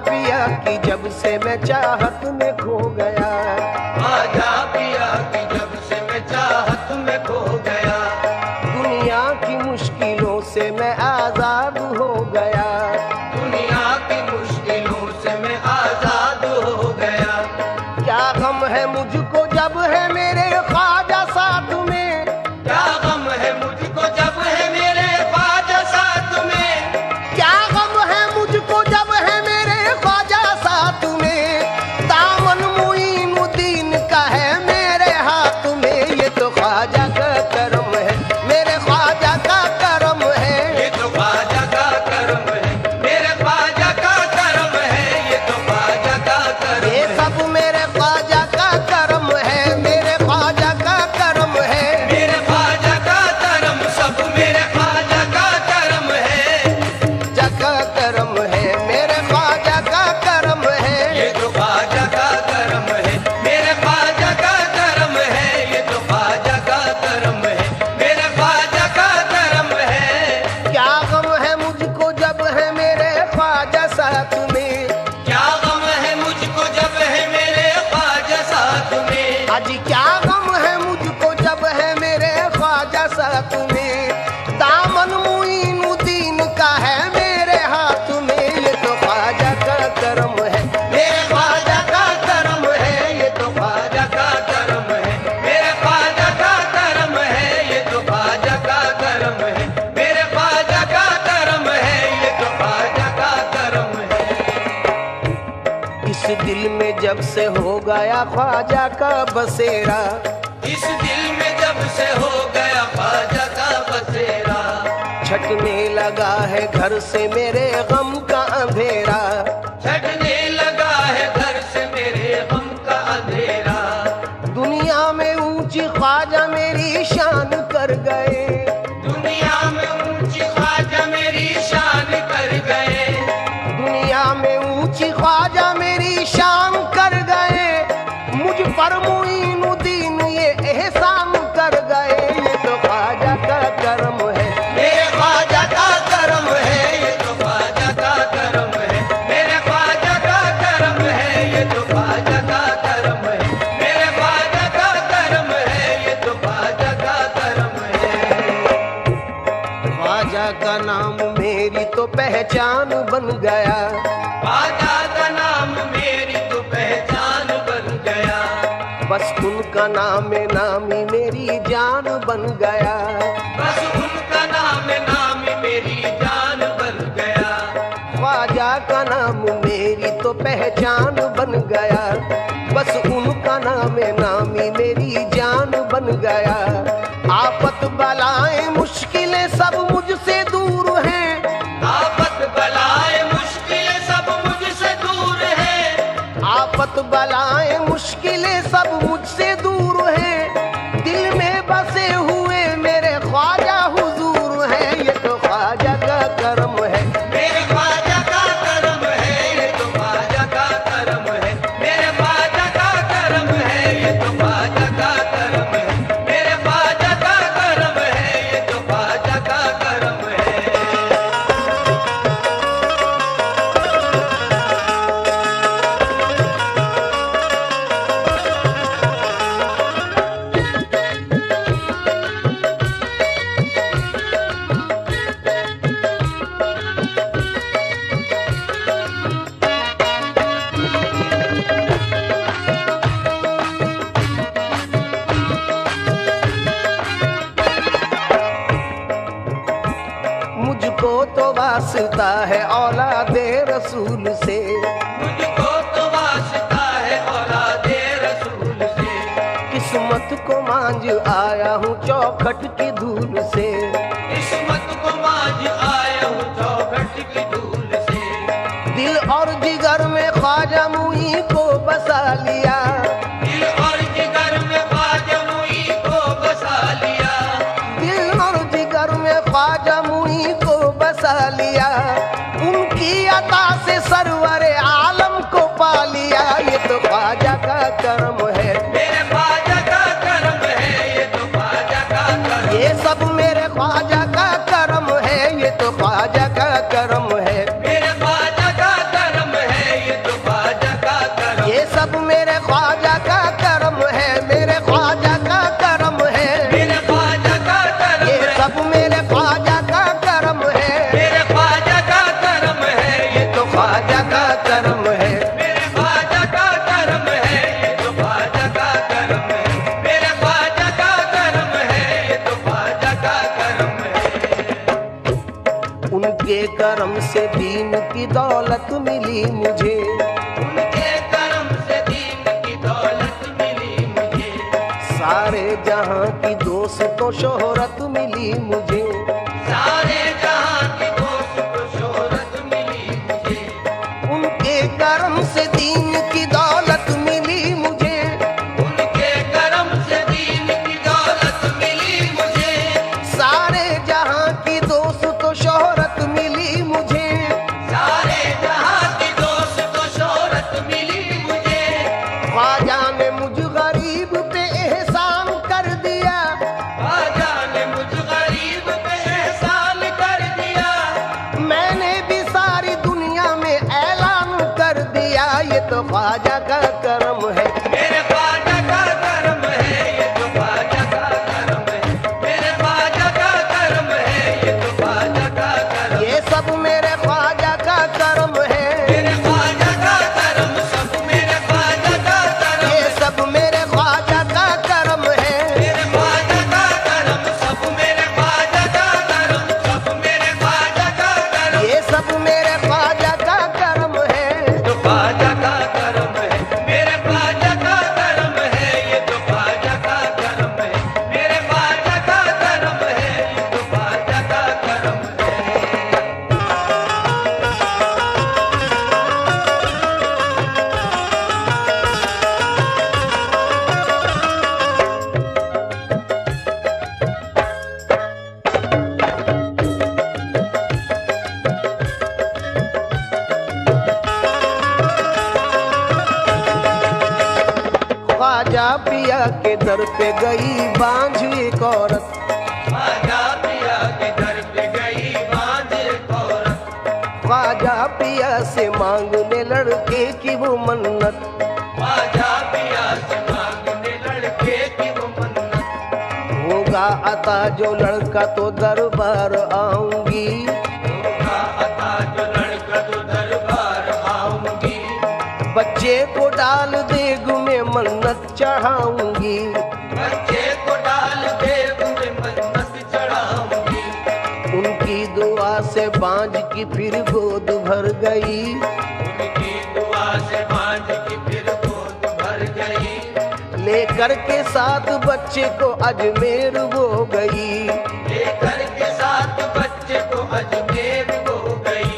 पिया की जब से मैं चाहत में खो गया, ख्वाजा पिया की जब से मैं चाहत में खो गया, दुनिया की मुश्किलों से मैं आजाद हो गया, दुनिया की मुश्किलों से मैं आजाद हो गया। क्या गम है मुझको जब है मेरे ख्वाजा साथ में, क्या गम है मुझको जब है मेरे ख्वाजा साथ में, क्या गम है मुझको जब है मेरे ख्वाजा साथ में, दामन मुईनुद्दीन का है मेरे हाथ में, ये तो ख्वाजा का करम है, मेरे ख्वाजा का करम है, ये तो ख्वाजा का करम है, मेरे ख्वाजा का करम है, ये तो ख्वाजा का करम ये है, सब मेरे ख्वाजा का करम है, मेरे ख्वाजा का करम है, मेरे ख्वाजा का करम, सब मेरे ख्वाजा का करम है, जका करम है, मेरे ख्वाजा का करम है, ये तो ख्वाजा का करम है, मेरे ख्वाजा का करम है, ये तो ख्वाजा का करम है, मेरे ख्वाजा का करम है। क्या गम है मुझको जब है मेरे ख्वाजा साथ में, क्या गम है मुझको जब है मेरे ख्वाजा साथ में, आज क्या गम है मुझको जब है मेरे ख्वाजा साथ में, दामन मुईनुद्दीन का है मेरे हाथ में, ये तो ख्वाजा का करम है, मेरे ख्वाजा का करम है, ये तो ख्वाजा का करम है, मेरे ख्वाजा का करम है, ये तो ख्वाजा का करम है, मेरे ख्वाजा का करम है, ये तो ख्वाजा का करम है। इस दिल में जब से हो गया ख्वाजा का बसेरा, इस दिल में जब से हो गया ख्वाजा का बसेरा, छटने लगा है घर से मेरे गम का अंधेरा, छटने लगा है घर से मेरे गम का अंधेरा, दुनिया में ऊंची ख्वाजा मेरी शान कर गए, दुनिया में ऊंची ख्वाजा मेरी शान कर गए, दुनिया में ऊंची ख्वाजा मेरी शान कर गए, मुझ पर मुईनुद्दीन ये एहसान कर गए, ये तो ख्वाजा का करम है, मेरे ख्वाजा का करम है, ये तो ख्वाजा का करम है, मेरे ख्वाजा का करम है, ये तो ख्वाजा का करम है, मेरे ख्वाजा का करम है, ये तो ख्वाजा का करम है। ख्वाजा का नाम मेरी तो पहचान बन गया, ख्वाजा का नाम मेरी तो पहचान बन गया, बस उनका नाम नामी मेरी जान बन गया, बस उनका नाम मेरी जान बन गया, ख्वाजा का नाम मेरी तो पहचान बन गया, बस उनका नाम नामी मेरी जान बन गया, आफत बलाएं मुश्किलें सब मुझसे दूर हैं, आफत बलाएं मुश्किलें सब मुझसे दूर है, आफत बलाएं मुश्किलें सब मुझसे दूर हैं, दिल में बसे हुए मेरे ख्वाजा हुजूर हैं, ये तो ख्वाजा का करम है, मेरे ख्वाजा का करम है, ये तो ख्वाजा का करम है, मेरे ख्वाजा का करम है, ये तो ख्वाजा का करम है, मेरे ख्वाजा का करम है, ये तो ख्वाजा का करम है। मुझको तो वास्ता है औलादे रसूल से, मुझको तो वास्ता है औलादे रसूल से, किस्मत को मांझ आया हूँ चौखट की धूल से, किस्मत को मांझ आया हूँ चौखट की धूल से, दिल और जिगर में ख्वाजा मुई को बसा लिया, दिल और जिगर में ख्वाजा मुई को बसा लिया, दिल और जिगर में ख्वाजा मुई को बसा लिया, उनकी अता से सरवर आलम को पा लिया, ये तो ख्वाजा का करम है, मेरे ख्वाजा का करम है, ये तो ख्वाजा का करम, ये सब मेरे ख्वाजा का करम है, ये तो ख्वाजा का करम है, मेरे ख्वाजा का करम है, उनके करम से दीन की दौलत मिली मुझे। उनके करम से दीन की दौलत मिली मुझे। सारे जहां की दोस्तों शोहरत मिली मुझे। सारे जहां की दोस्तों शोहरत मिली मुझे। उनके करम से दीन की दौलत मिली मुझे। उनके करम से दीन की दौलत मिली मुझे। सारे जहां की दोस्तों शोहरत मिली मुझे। सारे जहां की दोस्तों शोहरत मिली मुझे। ख्वाजा ने मुझ गरीब पे एहसान कर दिया। ख्वाजा ने मुझ गरीब पे एहसान कर दिया। मैंने भी सारी दुनिया में ऐलान कर दिया, ये तो ख्वाजा का करम है। मेरे ख्वाजा का करम है, ये तो ख्वाजा का करम है। मेरे ख्वाजा का करम है, ये तो ख्वाजा का करम। ये सब मेरे ख्वाजा का करम है। मेरे ख्वाजा का करम, सब मेरे ख्वाजा का करम। ये सब मेरे ख्वाजा का करम है। मेरे ख्वाजा का करम, सब मेरे ख्वाजा का करम। सब मेरे ख्वाजा का करम। ये सब मेरे ख्वाजा का करम है। तो ख्वाजा का करम है, मेरे ख्वाजा का करम है। ये तो ख्वाजा का करम है, मेरे ख्वाजा का करम है। ये तो ख्वाजा का करम है। ख्वाजा पिया के दर पे गई बांझ एक औरत। ख्वाजा पिया के दर पे गई बांझ एक औरत। ख्वाजा पिया से मांगने लड़के की वो मन्नत। ख्वाजा पिया से मांगने लड़के की वो मन्नत। होगा अता जो लड़का तो दरबार आऊंगी। होगा अता जो लड़का तो दरबार आऊंगी। बच्चे को डाल देग में मन्नत चढ़ाऊंगी। बच्चे को डाल देव में मन्नत चढ़ाऊंगी। उनकी दुआ से बांझ की फिर गोद भर गई। उनकी दुआ से बांझ की फिर गोद भर गई। लेकर के साथ बच्चे को अजमेर वो गई। लेकर के साथ बच्चे को अजमेर हो गई।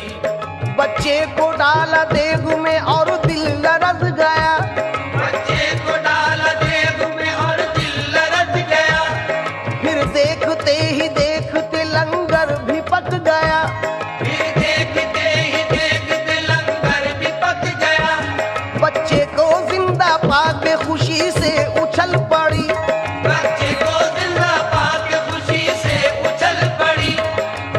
बच्चे को डाला देग में और दिल लरज गया। बच्चे को डाला देव में और दिल लरज गया। फिर देखते ही देखते लंगर भी पक गया। फिर देखते ही देखते लंगर भी पक गया। बच्चे को जिंदा पाके खुशी से उछल पड़ी। बच्चे को जिंदा पाके खुशी से उछल पड़ी।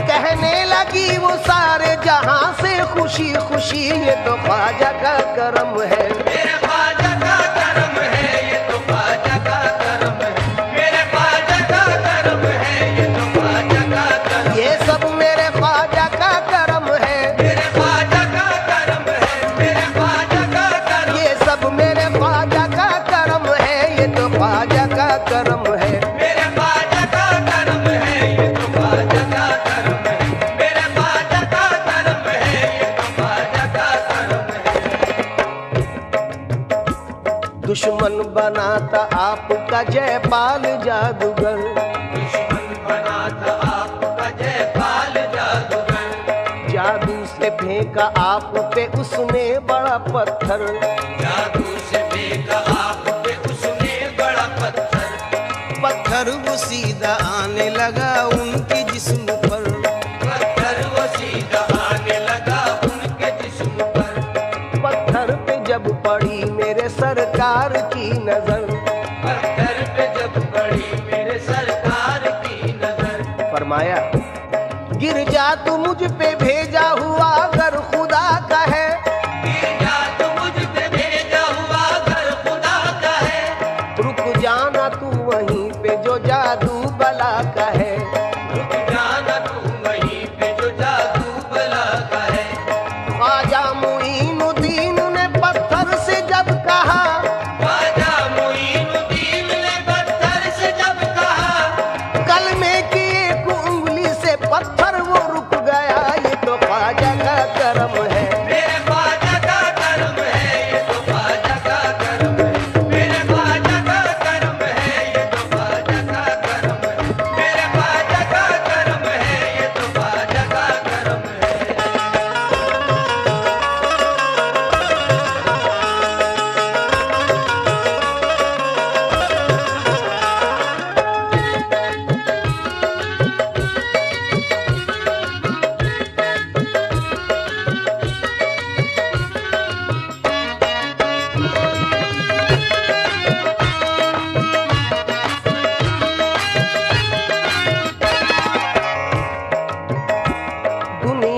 कहने लगी वो सारे जहां से खुशी खुशी, ये तो ख्वाजा का करम है। मेरे ख्वाजा का करम है, ये तो ख्वाजा का करम है। मेरे ख्वाजा का करम है, ये तो ख्वाजा का करम। ये सब मेरे ख्वाजा का करम है। मेरे ख्वाजा का करम है, मेरे ख्वाजा का करम। ये सब मेरे ख्वाजा का करम है। ये तो ख्वाजा का करम है। मेरे ख्वाजा का करम है, ये तो ख्वाजा का करम है। मेरे ख्वाजा का करम है, ये तो ख्वाजा का करम है। दुश्मन बनाता आपका जयपाल जादूगर। दुश्मन बना था आपका जयपाल जादूगर। जादू से फेंका आप पे उसने बड़ा पत्थर। जादू से फेंका आप पे उसने बड़ा पत्थर। पत्थर वो सीधा आने लगा उनके जिस्म पर। पत्थर वो सीधा आने लगा उनके जिस्म पर। पत्थर पे जब पड़ी मेरे सरकार की नजर। पत्थर पे जब पड़ी मेरे सरकार की नजर। फरमाया गिर जा तू मुझ पे भेजा हुआ अगर खुदा का है। गिर जा तो मुझ पे भेजा हुआ घर खुदा का है। रुक जाना तू वहीं पे जो जादू बला का है। रुक जाना तू वहीं पे जो जादू बला का है। ख्वाजा मुईनुद्दीन ने पत्थर से जब कहा। ख्वाजा मुईनुद्दीन ने पत्थर से जब कहा। कलमे की एक उंगली से पत्थर वो रुक गया। ये तो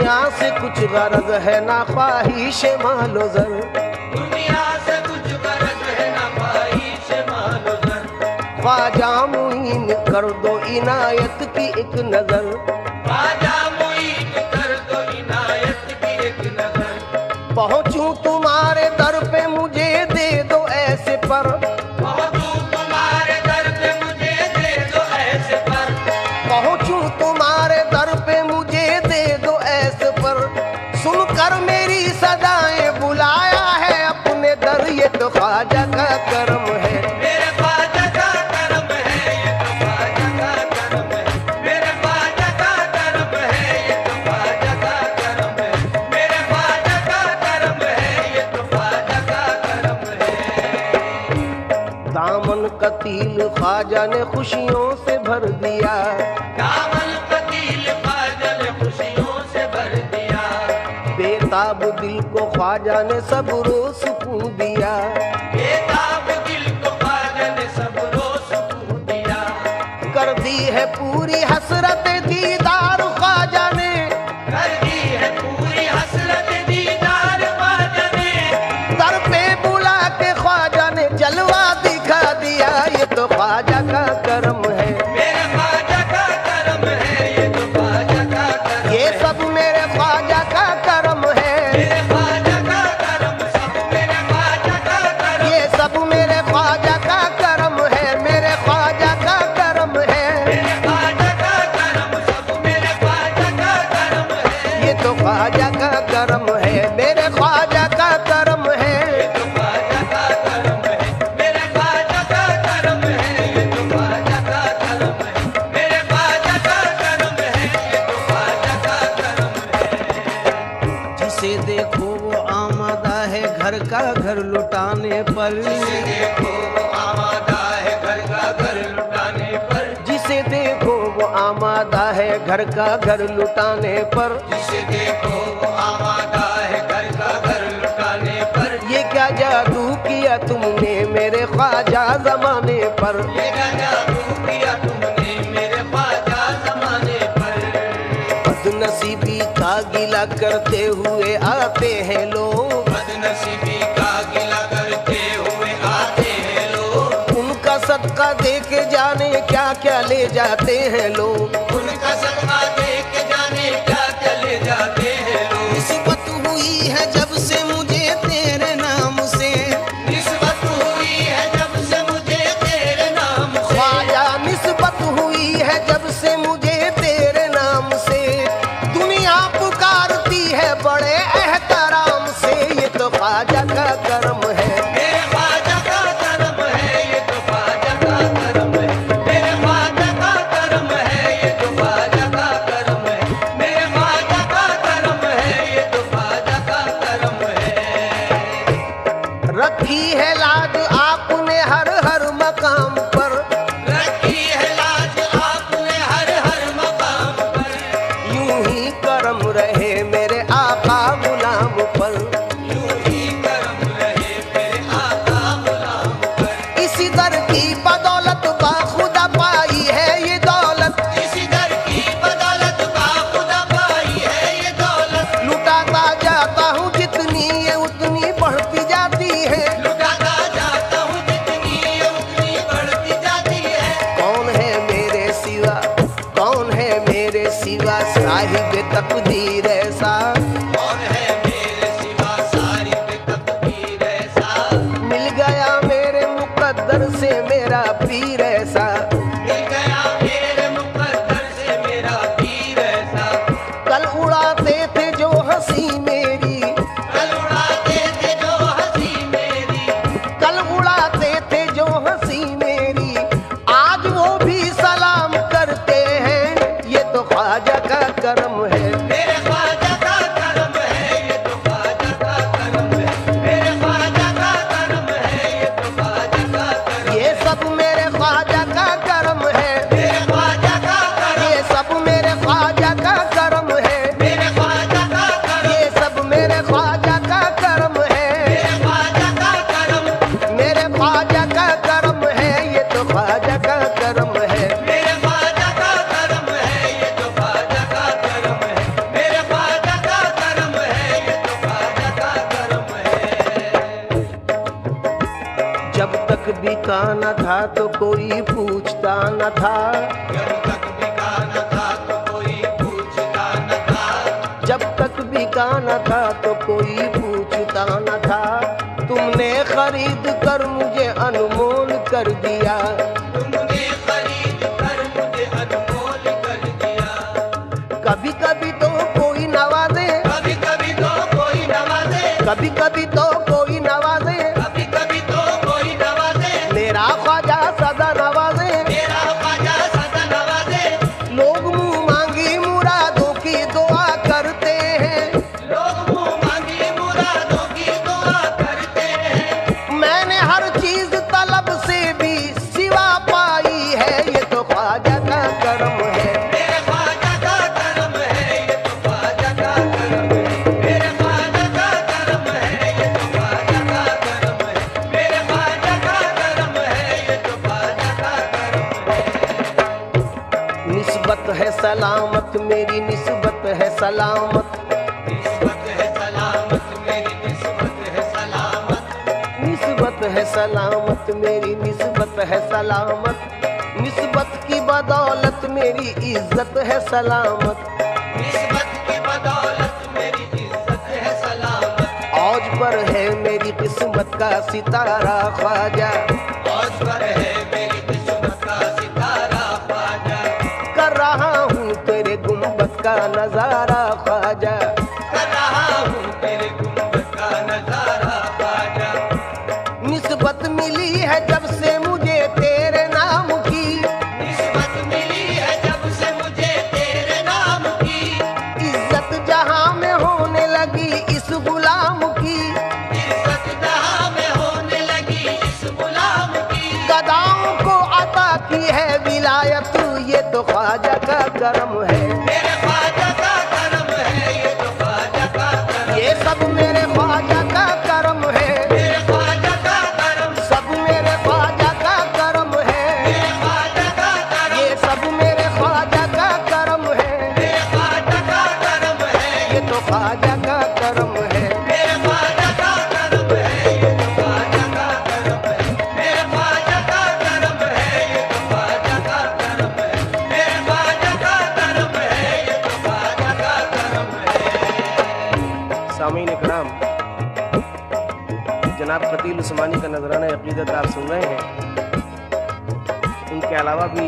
दुनिया से कुछ गरज है ना ख्वाहिश मालो जर, दुनिया से कुछ गरज है ना ख्वाहिश मालो जर, ख्वाजा मुईन कर दो इनायत की एक नजर, ख्वाजा मुईन कर दो इनायत की एक नजर, पहुंचूं तुम्हारे दर पे मुझे दे दो ऐसे पर, पहुंचूं तुम्हारे दर पे मुझे दे दो ऐसे पर, पहुंचूं तुम्हारे दर पे मुझे दे दो ऐसे पर, सुनकर मेरी सदाएं बुलाया है अपने दर, ये तो ख्वाजा का करम है, मेरे ख्वाजा का करम है, ये तो ख्वाजा का करम है, मेरे ख्वाजा का करम है, ये तो ख्वाजा का करम है, मेरे ख्वाजा का करम है, ये तो ख्वाजा का करम है। दामन कतील ख्वाजा ने खुशियों से भर दिया, दामन कतील ख्वाजा ने खुशियों से भर दिया, बेताब दिल को ख्वाजा ने सब्रो सुकून दिया, बेताब दिल को ख्वाजा ने सबरो सुकून दिया, कर दी है पूरी हसरत दीदार ख्वाजा ने, कर दी है पूरी हसरत दीदार ख्वाजा ने, दर पे बुला के ख्वाजा ने जलवा दिखा दिया, ये तो ख्वाजा का करम है, मेरे ख्वाजा का करम है, ये तो ख्वाजा का करम ये है, सब मेरे ख्वाजा का करम है, मेरे ख्वाजा का करम सब मेरे ख्वाजा का करम, ये सब मेरे ख्वाजा का करम है, मेरे ख्वाजा का करम है, मेरे ख्वाजा का करम सब मेरे ख्वाजा का करम है, ये तो ख्वाजा का करम है, मेरे ख्वाजा का करम है, ये तो ख्वाजा का करम है, मेरे ख्वाजा का करम है, ये तो ख्वाजा का करम है, मेरे ख्वाजा का करम है, ये तो ख्वाजा का करम है। जिसे देखो वो आमादा है घर का घर लुटाने पर, जिसे देखो वो आमादा है घर का घर लुटाने पर, जिसे देखो वो आमादा है घर का घर लुटाने पर, जिसे देखो वो आमादा है घर का घर लुटाने पर, ये क्या जादू किया तुमने मेरे ख्वाजा जमाने पर, ये क्या जादू किया तुमने मेरे ख्वाजा जमाने पर, बदनसीबी का गिला करते हुए आते हैं लोग, बदनसीबी का गिला करते हुए आते हैं लोग, उनका सदका दे के जाने क्या क्या ले जाते हैं लोग, उनका सदका दे के जाने क्या चले जाते हैं लोग, निस्बत हुई है जब से मुझे तेरे नाम से, निस्बत हुई है जब से मुझे तेरे नाम से, ख्वाजा निस्बत हुई है जब से मुझे तेरे नाम से, दुनिया पुकारती है बड़े एहतराम से, ये तो ख्वाजा का करम है, मेरे ख्वाजा का करम है, ये तो ख्वाजा का करम है, मेरे ख्वाजा का करम है, ये तो ख्वाजा का करम है, मेरे ख्वाजा का करम है, ये तो ख्वाजा का करम है। रखी है लाज आपने हर हर मकाम पर, रखी है लाज आपने हर हर मकाम पर, यूं ही करम रहे मेरे आका गुलाम पर, यूं ही करम रहे मेरे आका गुलाम पर, इसी दर की बदौलत बाखुदा पाई है ये दौलत, इसी दर की बदौलत बाखुदा पाई है ये दौलत, लुटाता जाता हूँ जितनी ये उतनी बढ़ती जाती है, लुटाता जाता हूँ जितनी ये उतनी बढ़ती जाती है, कौन है मेरे सिवा, कौन है मेरे सिवा साहिब तकदीर है बिका न था तो कोई पूछता न था, जब तक बिका न था तो कोई पूछता न था, जब तक बिका न था तो कोई पूछता न था। तुमने खरीद कर मुझे अनमोल कर दिया, तुमने खरीद कर मुझे अनमोल कर दिया। कभी कभी तो कोई नवाजे, कभी कभी तो कोई नवाजे, कभी कभी तो कोई नवाजे, कभी कभी तो कोई नवाजे, मेरा ख्वाजा सदा नवाजे। मेरा ख्वाजा सदा नवाजे। लोग मुंह मांगी मुरादों की दुआ करते हैं, लोग मुंह मांगी मुरादों की दुआ करते हैं। मैंने हर चीज तलब से भी सिवा पाई है, ये तो ख्वाजा का करम है। मेरे ख्वाजा का करम है, ये तो ख्वाजा का करम है। मेरे ख्वाजा का करम है, ये तो ख्वाजा का करम है। मेरे ख्वाजा का करम है, ये तो ख्वाजा का करम है। निस्बत है सलामत मेरी, निस्बत है सलामत, निस्बत है सलामत मेरी, निस्बत है सलामत। निस्बत है सलामत मेरी, निस्बत है सलामत। निस्बत की बदौलत मेरी इज्जत है सलामत, निस्बत की बदौलत मेरी इज्जत है सलामत। औज पर है मेरी किस्मत का सितारा ख्वाजा, औज पर है मेरी किस्मत का सितारा ख्वाजा। कर रहा हूँ तेरे गुंबद का नजारा ख्वाजा। कर रहा हूँ तेरे गुंबद का नजारा ख्वाजा। निस्बत मिली है जब से मुझे तेरे नाम की, निस्बत मिली है जब से मुझे तेरे नाम की। इज्जत जहाँ में होने लगी इस गुलाम की, इज्जत जहाँ में होने लगी इस गुलाम की। गदाओं को अता की है विलायत, ये तो ख्वाजा का करम है। मेरे ख्वाजा का करम है, ये तो ख्वाजा का करम। ये सब मेरे ख्वाजा का करम है, मेरे ख्वाजा का करम। सब मेरे ख्वाजा का करम है। मेरे ख्वाजा का करम। ये सब मेरे ख्वाजा का करम है, मेरे ख्वाजा का करम है। ये तो ख्वाजा का करम है। मेरे ख्वाजा का करम है, ये तो ख्वाजा का करम है। मेरे ख्वाजा का करम है, ये तो ख्वाजा का करम है। मेरे ख्वाजा का करम है, ये तो ख्वाजा का करम है। सामीन इकराम, जनाब खतील उस्मानी का नजराना अकीदत आप सुन रहे हैं। उनके अलावा भी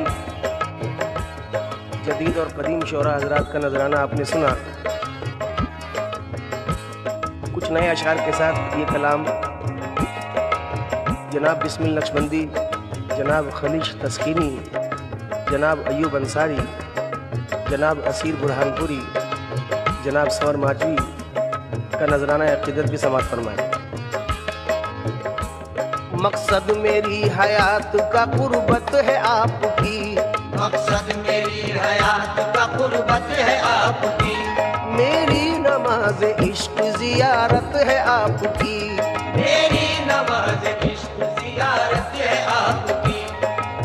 जदीद और कदीम शोरा हजरात का नजराना आपने सुना। कुछ नए अशार के साथ ये कलाम जनाब बिस्मिल नक्शबंदी, जनाब खलीश तस्कीनी, जनाब अयूब अंसारी, जनाब असीर बुरहानपुरी, जनाब समर माजवी का नजराना अकीदत भी समाप्त फरमाए। मकसद मेरी हयात का कुर्बत है आपकी, मकसद मेरी हयात का कुर्बत है आपकी। मेरी नमाज इश्क जियारत है आपकी, मेरी नमाज इश्क जियारत है आपकी।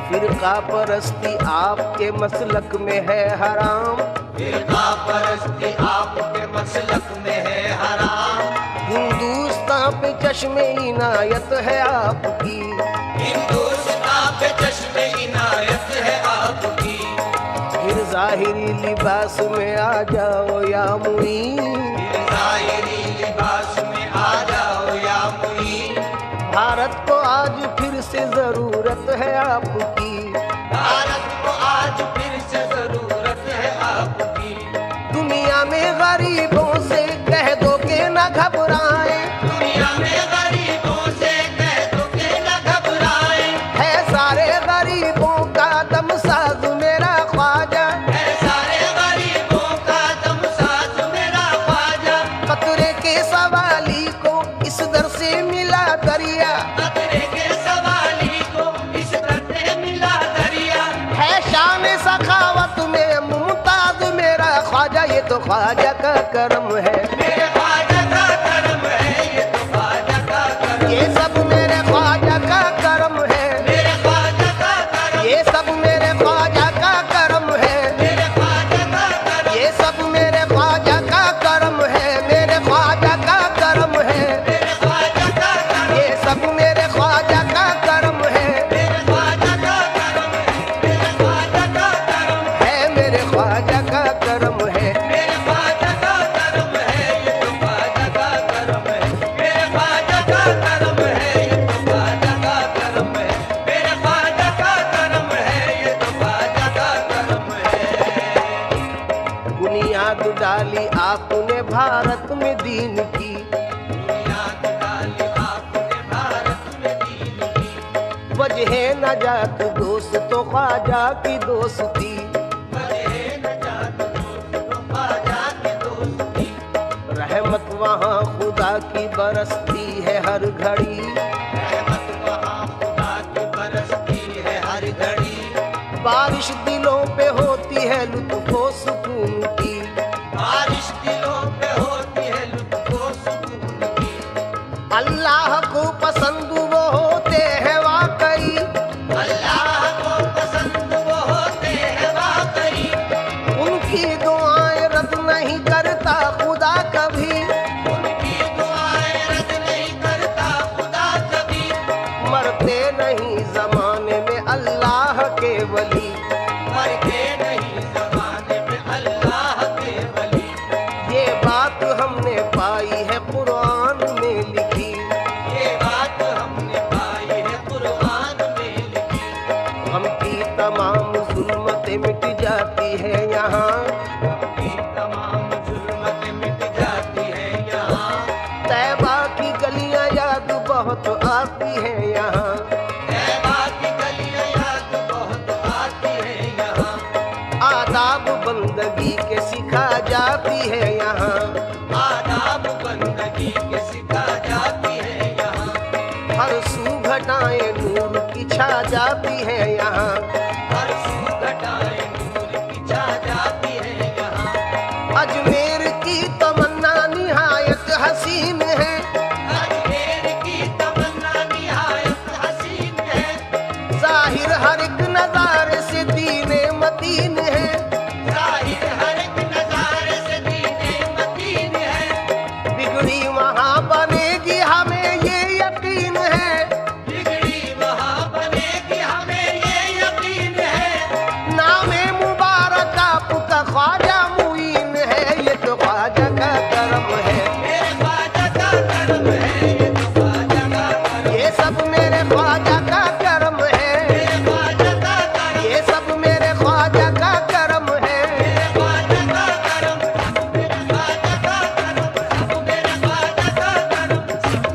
फिरका परस्ती आपके मसलक में है हराम, फिरका परस्ती आपके मसलक में है हराम। हिंदुस्तान पे चश्मे इनायत है आपकी, हिंदुस्तान पे चश्मे इनायत है आपकी। फिर जाहिरी लिबास में आ जाओ या मुईन, ज़ाहिरी लिबास में आ जाओ या मुईन। भारत को आज फिर से जरूरत है आपकी, भारत को आज फिर से जरूरत है आपकी। दुनिया में गरीबों से कह दो के न घबराए, दुनिया में गरीबों से कह दो के न घबराए। है सारे गरीबों का दम साज मेरा ख्वाजा, है सारे गरीबों का दम साज मेरा ख्वाजा। खतरे के सवाली को इस दर से मिला दरिया, खतरे के सवाली को इस दर से मिला दरिया। है शान सखावत में मुमताज मेरा ख्वाजा, ये तो ख्वाजा का करम है। मेरे ख्वाजा का करम है, ये तो ख्वाजा का करम। ये सब मेरे ख्वाजा का करम है, मेरे ख्वाजा का करम। ये सब मेरे ख्वाजा का करम है, मेरे ख्वाजा का करम। ये सब मेरे ख्वाजा का करम है, मेरे ख्वाजा का करम है, मेरे ख्वाजा का करम। ये सब मेरे ख्वाजा का करम है। आपने भारत में दीन की। बुनियाद डाली आपने भारत में दीन की। वजह नजात दोस्त तो ख्वाजा की दोस्ती। वजह नजात दोस्त तो ख्वाजा की दोस्ती। रहमत वहाँ खुदा की बरसती है हर घड़ी। रहमत वहाँ खुदा की बरसती है हर घड़ी। बारिश दिलों पे होती है लुत्फ़ो सुकून की। बारिश दिलों पे होती है लुत्फ़ो सुकून की। अल्लाह को पसंद वो होते हैं वाकई। अल्लाह को पसंद वो होते हैं वाकई। उनकी दुआएं रद्द नहीं करता खुदा कभी। उनकी दुआएं रद्द नहीं करता खुदा कभी। मरते नहीं जमाने में अल्लाह के वली। मरते नहीं ज़माने में अल्लाह के वली। ये बात हमने पाई है कुरान में लिखी। ये बात हमने पाई है कुरान में लिखी। हम की तमाम जुल्मतें मिट जाती है यहाँ। की तमाम जुल्मतें मिट जाती है यहाँ। तैबा की गलियां याद बहुत आती है यहाँ। तैबा की गलियां याद बहुत आती है यहाँ। आदाब बंदगी के सिखा जाती है यहाँ। आदाब बंदगी के सिखा जाती है यहाँ। हर सू घटाएं नूर की छा जाती है यहाँ। हर सू घटाएं नूर की छा जाती है यहाँ। अजमेर की तमन्ना निहायत हसीन है। अजमेर की तमन्ना निहायत हसीन है। जाहिर हर एक नजारे से दीने मतीन है। जाहिर हर एक नजारे से दीने मतीन है। बिगड़ी वहाँ बनेगी हमें ये यकीन है। बिगड़ी वहाँ बनेगी हमें ये यकीन है। नामे मुबारक आपका ख्वाजा मुईन है। ये तो ख्वाजा का करम है। मेरे ख्वाजा का करम है। ये तो ख्वाजा का करम। ये सब मेरे ख्वाजा का करम है। मेरे ख्वाजा का करम। ये सब मेरे ख्वाजा का करम है। मेरे ख्वाजा का करम। मेरे ख्वाजा का करम। मेरे ख्वाजा का करम।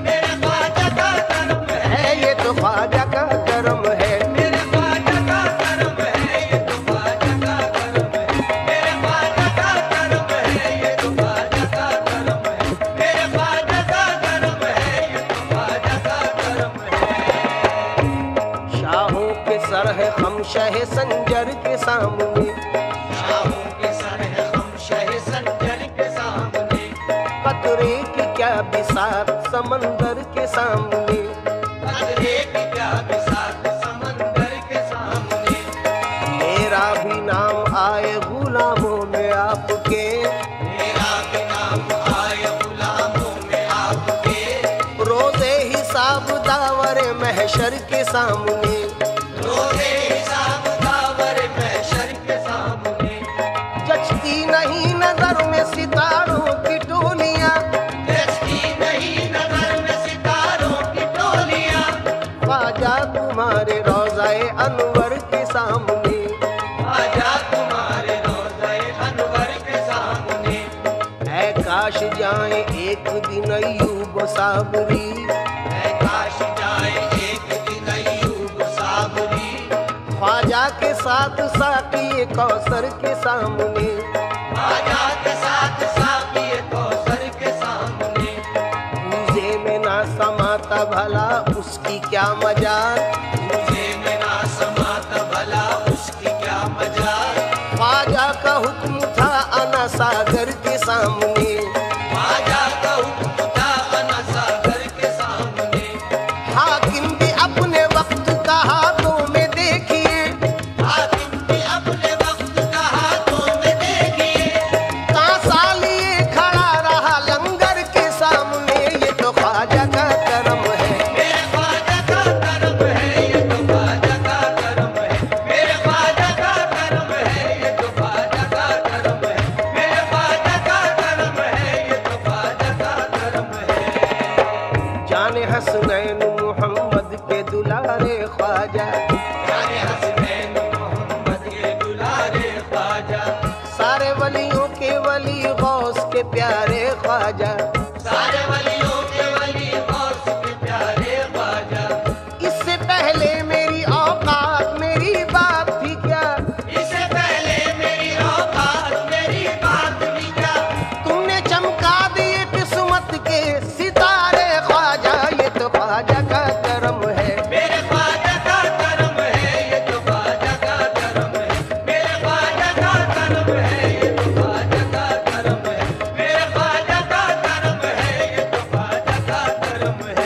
मेरे ख्वाजा का करम है। ये तो ख्वाजा का करम है। मेरे ख्वाजा का करम है। ये तो ख्वाजा का करम है। मेरे ख्वाजा का करम है। ये तो ख्वाजा का करम है। मेरे ख्वाजा का करम है। ये तो ख्वाजा का करम है। शाहों के सर है हम शह संजर के सामने। शाहों के सर है हम शह संजर के सामने। कतरे की क्या बिसात समंदर के सामने। कदरे की क्या बिसात समंदर के सामने। मेरा भी नाम आए गुलामों में आपके। मेरा भी नाम आए गुलामों में आपके। रोज़े हिसाब दावरे महशर के सामने। रोज़े हिसाब दावर महशर के सामने। जचती नहीं नजर में सितारों की टोलियां। जचती नहीं नजर में सितारों की टोलियां। ख्वाजा तुम्हारे रोज़ाए अनवर के सामने। आजा तुम्हारे रोज़े अनवर के सामने। ऐ काश जाए एक दिन अय्यूब साबरी। ऐ काश जाए एक दिन अय्यूब साबरी। ख्वाजा के साथ साकी कौसर के सामने। आजा के साथ साकी कौसर के सामने। पूजे में ना समाता भला उसकी क्या मजाल। मुझे में ना समाता भला उसकी क्या मजाल। ख्वाजा का हुक्म था अना सागर के सामने। आजा का हुक्म था अना सागर के सामने। हाकिम भी अपने वक्त का हाथों में देखिए। हाकिम भी अपने वक्त का हाथों में देखिए। कांसा लिए खड़ा रहा लंगर के सामने। ये तो ख्वाजा का करम है। मेरे ख्वाजा का करम है। ये तो ख्वाजा का करम है। मेरे ख्वाजा का करम है। ये तो ख्वाजा का करम है। मेरे ख्वाजा का करम है। ये तो ख्वाजा का करम है। जाने हसनैन मोहम्मद के दुलारे ख्वाजा। जाने हसनैन मोहम्मद के दुलारे ख्वाजा। सारे वलियों के वली गौस के प्यारे प्यारे ख्वाजा। सारे वलियों के वली गौस के प्यारे ख्वाजा। इससे पहले मेरी औकात मेरी बात थी क्या, इससे पहले मेरी औकात मेरी बात भी क्या। तुमने चमका दिए किस्मत के सितारे ख्वाजा, ये तो ख्वाजा का करम है। मेरे ख्वाजा का करम है, ये तो ख्वाजा का करम है। मेरे ख्वाजा का करम है, ये तो ख्वाजा का करम है। मेरे ख्वाजा का करम है, ये तो ख्वाजा का करम है।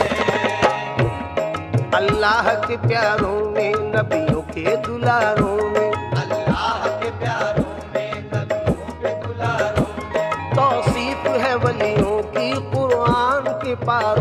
अल्लाह के प्यारों में नबियों के दुलारों में, अल्लाह के प्यारों में नबियों के दुलारों में तौसीफ है वलियों की कुरान के पारों